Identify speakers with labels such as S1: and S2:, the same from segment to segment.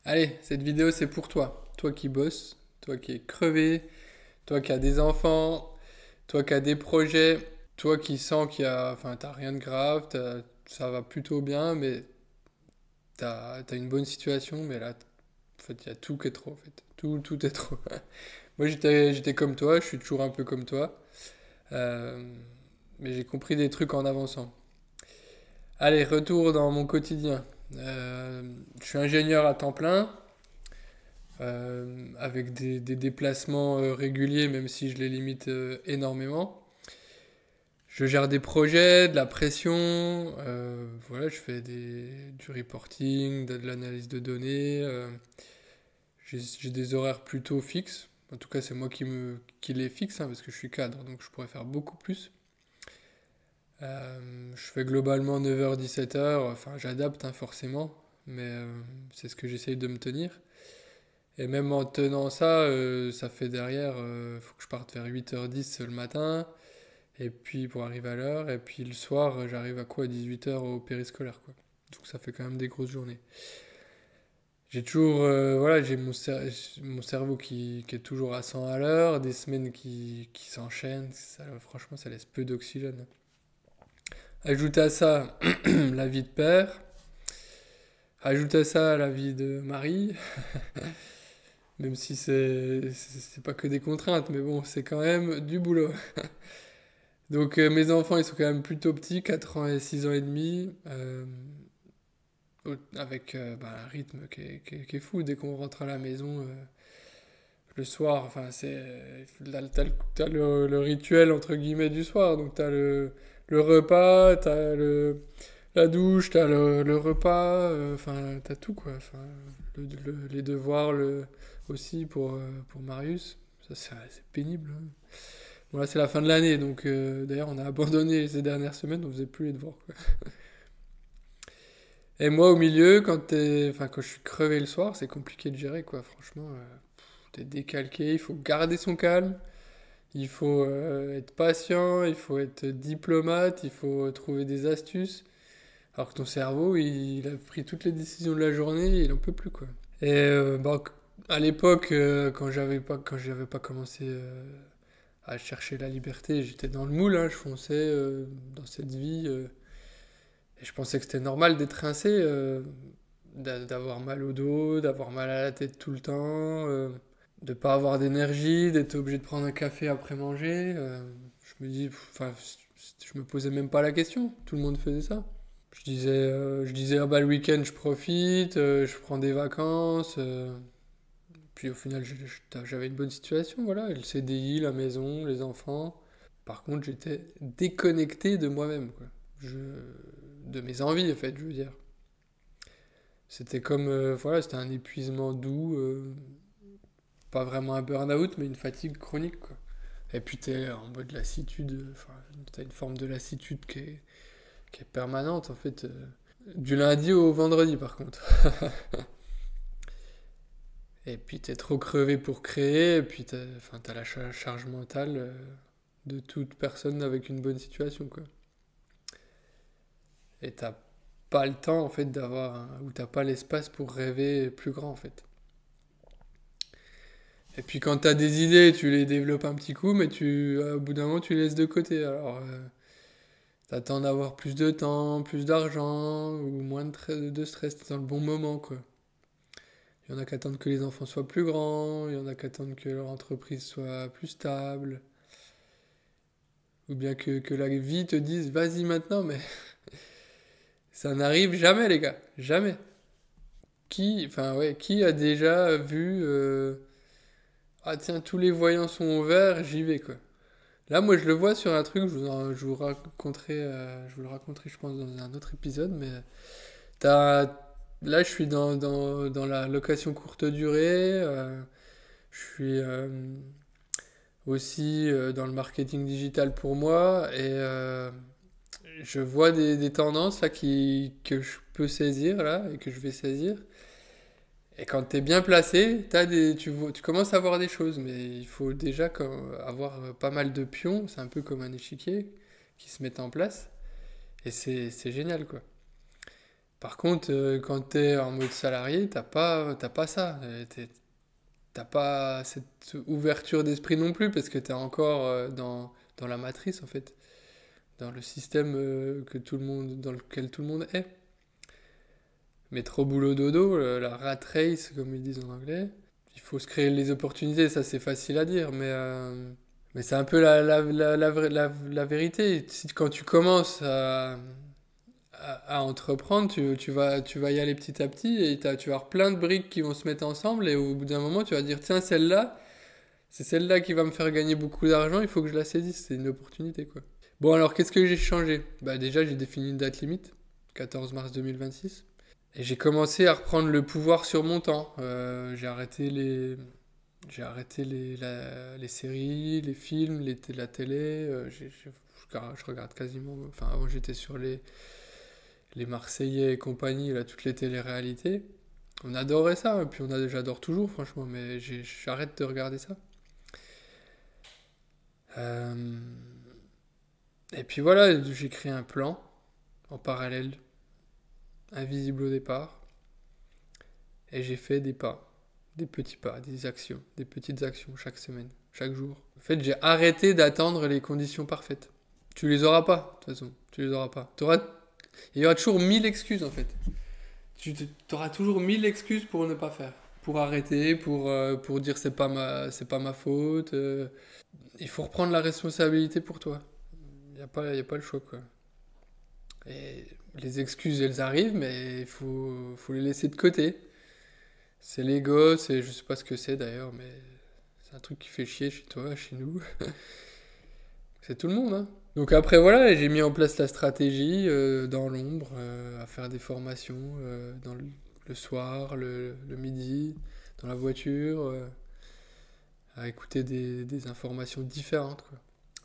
S1: Allez, cette vidéo c'est pour toi. Toi qui bosses, toi qui es crevé, toi qui as des enfants, toi qui as des projets, toi qui sens enfin, t'as rien de grave, ça va plutôt bien, mais t'as une bonne situation, mais là, en fait, il y a tout qui est trop, en fait. Tout est trop. Moi, j'étais comme toi, je suis toujours un peu comme toi, euh, mais j'ai compris des trucs en avançant. Allez, retour dans mon quotidien. Je suis ingénieur à temps plein, avec des déplacements réguliers, même si je les limite énormément. Je gère des projets, de la pression, voilà, je fais du reporting, de l'analyse de données. J'ai des horaires plutôt fixes. En tout cas, c'est moi qui les fixe, hein, parce que je suis cadre, donc je pourrais faire beaucoup plus. Je fais globalement 9h-17h, enfin j'adapte hein, forcément, mais c'est ce que j'essaye de me tenir. Et même en tenant ça, ça fait derrière, faut que je parte vers 8h10 le matin, et puis pour arriver à l'heure, et puis le soir, j'arrive à quoi? 18h au périscolaire, quoi. Donc ça fait quand même des grosses journées. J'ai toujours, voilà, mon cerveau qui est toujours à 100 à l'heure, des semaines qui s'enchaînent, franchement ça laisse peu d'oxygène. Ajoute à ça la vie de père, ajoute à ça la vie de mari, même si c'est pas que des contraintes, mais bon, c'est quand même du boulot. Donc mes enfants, ils sont quand même plutôt petits, 4 ans et 6 ans et demi, avec un rythme qui est fou. Dès qu'on rentre à la maison, le soir, enfin, t'as le rituel, entre guillemets, du soir. Donc t'as le repas, la douche, t'as le repas, enfin, t'as tout, quoi. Enfin, les devoirs aussi pour Marius. Ça, c'est pénible, hein. Bon, là, c'est la fin de l'année, donc d'ailleurs, on a abandonné ces dernières semaines, on faisait plus les devoirs, quoi. Et moi, au milieu, enfin, quand je suis crevé le soir, c'est compliqué de gérer, quoi. Franchement, t'es décalqué, il faut garder son calme, il faut être patient, il faut être diplomate, il faut trouver des astuces. Alors que ton cerveau, il a pris toutes les décisions de la journée, il en peut plus, quoi. Et à l'époque, quand j'avais pas commencé à chercher la liberté, j'étais dans le moule, hein, je fonçais dans cette vie. Et je pensais que c'était normal d'être rincé, d'avoir mal au dos, d'avoir mal à la tête tout le temps, de pas avoir d'énergie, d'être obligé de prendre un café après manger. Je me dis, enfin, je me posais même pas la question. Tout le monde faisait ça. Je disais ah bah le week-end je profite, je prends des vacances. Puis au final j'avais une bonne situation, voilà, le CDI, la maison, les enfants. Par contre j'étais déconnecté de moi-même, quoi. Je, de mes envies, en fait, je veux dire. C'était comme, voilà, c'était un épuisement doux, pas vraiment un burn-out, mais une fatigue chronique, quoi. Et puis t'es en mode lassitude, enfin, t'as une forme de lassitude qui est permanente, en fait, du lundi au vendredi, par contre. Et puis t'es trop crevé pour créer, et puis enfin, t'as la charge mentale de toute personne avec une bonne situation, quoi. Et t'as pas le temps, en fait, ou t'as pas l'espace pour rêver plus grand, en fait. Et puis quand t'as des idées, tu les développes un petit coup, mais au bout d'un moment, tu les laisses de côté. Alors, t'attends d'avoir plus de temps, plus d'argent, ou moins de stress, t'es dans le bon moment, quoi. Il y en a qui attendent que les enfants soient plus grands, il y en a qui attendent que leur entreprise soit plus stable, ou bien que la vie te dise, vas-y maintenant, mais ça n'arrive jamais, les gars, jamais. Enfin ouais, qui a déjà vu, ah tiens, tous les voyants sont ouverts, j'y vais, quoi. Là, moi, je le vois sur un truc, je vous le raconterai, je pense, dans un autre épisode, mais t'as, là, je suis dans la location courte durée, je suis aussi dans le marketing digital pour moi, et je vois des tendances là que je peux saisir, là, et que je vais saisir. Et quand tu es bien placé, tu commences à voir des choses, mais il faut déjà avoir pas mal de pions, c'est un peu comme un échiquier qui se met en place, et c'est génial quoi. Par contre, quand t'es en mode salarié, t'as pas ça. T'as pas cette ouverture d'esprit non plus parce que t'es encore dans la matrice en fait, dans le système dans lequel tout le monde est. Métro boulot dodo, la rat race comme ils disent en anglais. Il faut se créer les opportunités, ça c'est facile à dire, mais c'est un peu la vérité. Quand tu commences à entreprendre, tu vas y aller petit à petit et tu vas avoir plein de briques qui vont se mettre ensemble et au bout d'un moment tu vas dire tiens celle-là, c'est celle-là qui va me faire gagner beaucoup d'argent, il faut que je la saisisse, c'est une opportunité quoi. Bon alors qu'est-ce que j'ai changé? Bah déjà j'ai défini une date limite, 14 mars 2026. Et j'ai commencé à reprendre le pouvoir sur mon temps. J'ai arrêté les séries, les films, la télé. Je regarde quasiment. Enfin, avant j'étais sur les Marseillais et compagnie, là, toutes les téléréalités. On adorait ça, et puis j'adore toujours, franchement, mais j'arrête de regarder ça. Euh, et puis voilà, j'ai créé un plan en parallèle, invisible au départ, et j'ai fait des petits pas, des petites actions chaque semaine, chaque jour. En fait, j'ai arrêté d'attendre les conditions parfaites. Tu les auras pas, de toute façon, tu les auras pas. Il y aura toujours 1000 excuses en fait. Tu auras toujours 1000 excuses pour ne pas faire. Pour arrêter, pour dire c'est pas ma faute. Il faut reprendre la responsabilité pour toi. Y a pas le choix quoi. Et les excuses elles arrivent, mais faut les laisser de côté. C'est l'ego, je sais pas ce que c'est d'ailleurs, mais c'est un truc qui fait chier chez toi, chez nous. C'est tout le monde, hein. Donc après voilà, j'ai mis en place la stratégie dans l'ombre, à faire des formations le soir, le midi, dans la voiture, à écouter des informations différentes, quoi.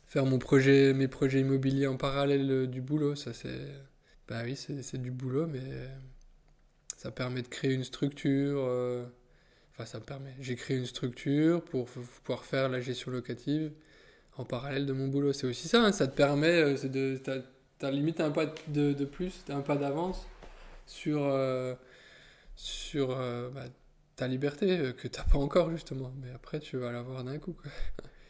S1: Faire mes projets immobiliers en parallèle du boulot, ça c'est... Bah oui, c'est du boulot, mais ça permet de créer une structure. Enfin, ça me permet. J'ai créé une structure pour pouvoir faire la gestion locative en parallèle de mon boulot. C'est aussi ça, hein, ça te permet, t'as limite un pas de plus, t'as un pas d'avance sur ta liberté que t'as pas encore justement. Mais après, tu vas l'avoir d'un coup, quoi.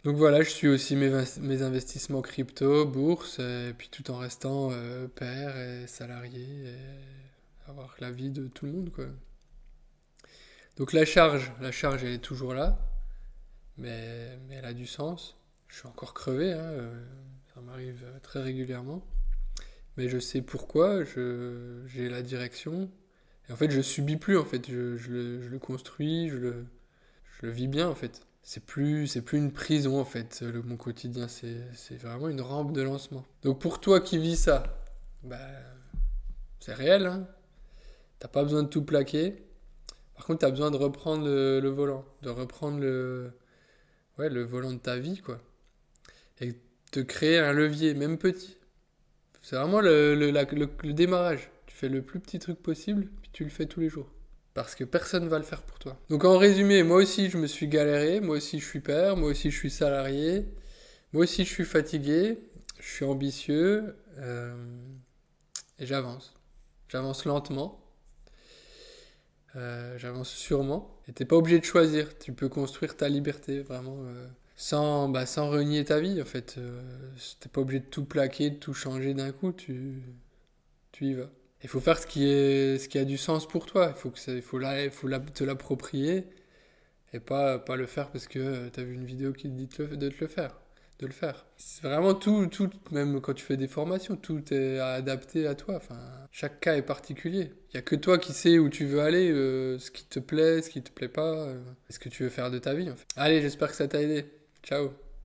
S1: Donc voilà, je suis aussi mes investissements crypto, bourse, et puis tout en restant père et salarié, et avoir la vie de tout le monde, quoi. Donc la charge elle est toujours là, mais elle a du sens. Je suis encore crevé, hein, ça m'arrive très régulièrement. Mais je sais pourquoi, j'ai la direction. Et en fait, je subis plus, en fait. Je le construis, je le vis bien, en fait. C'est plus une prison, en fait, mon quotidien. C'est vraiment une rampe de lancement. Donc pour toi qui vis ça, bah, c'est réel, hein. T'as pas besoin de tout plaquer. Par contre, t'as besoin de reprendre le volant. De reprendre ouais, le volant de ta vie, quoi. Et te créer un levier, même petit. C'est vraiment le démarrage. Tu fais le plus petit truc possible, puis tu le fais tous les jours. Parce que personne ne va le faire pour toi. Donc en résumé, moi aussi je me suis galéré, moi aussi je suis père, moi aussi je suis salarié, moi aussi je suis fatigué, je suis ambitieux, et j'avance. J'avance lentement, j'avance sûrement. Et t'es pas obligé de choisir, tu peux construire ta liberté vraiment sans renier ta vie en fait. T'es pas obligé de tout plaquer, de tout changer d'un coup, tu y vas. Il faut faire ce qui a du sens pour toi. Te l'approprier et pas le faire parce que tu as vu une vidéo qui te dit de te le faire. De le faire. C'est vraiment tout, même quand tu fais des formations, tout est adapté à toi. Enfin, chaque cas est particulier. Il n'y a que toi qui sais où tu veux aller, ce qui te plaît, ce qui te plaît pas, ce que tu veux faire de ta vie en fait. Allez, j'espère que ça t'a aidé. Ciao.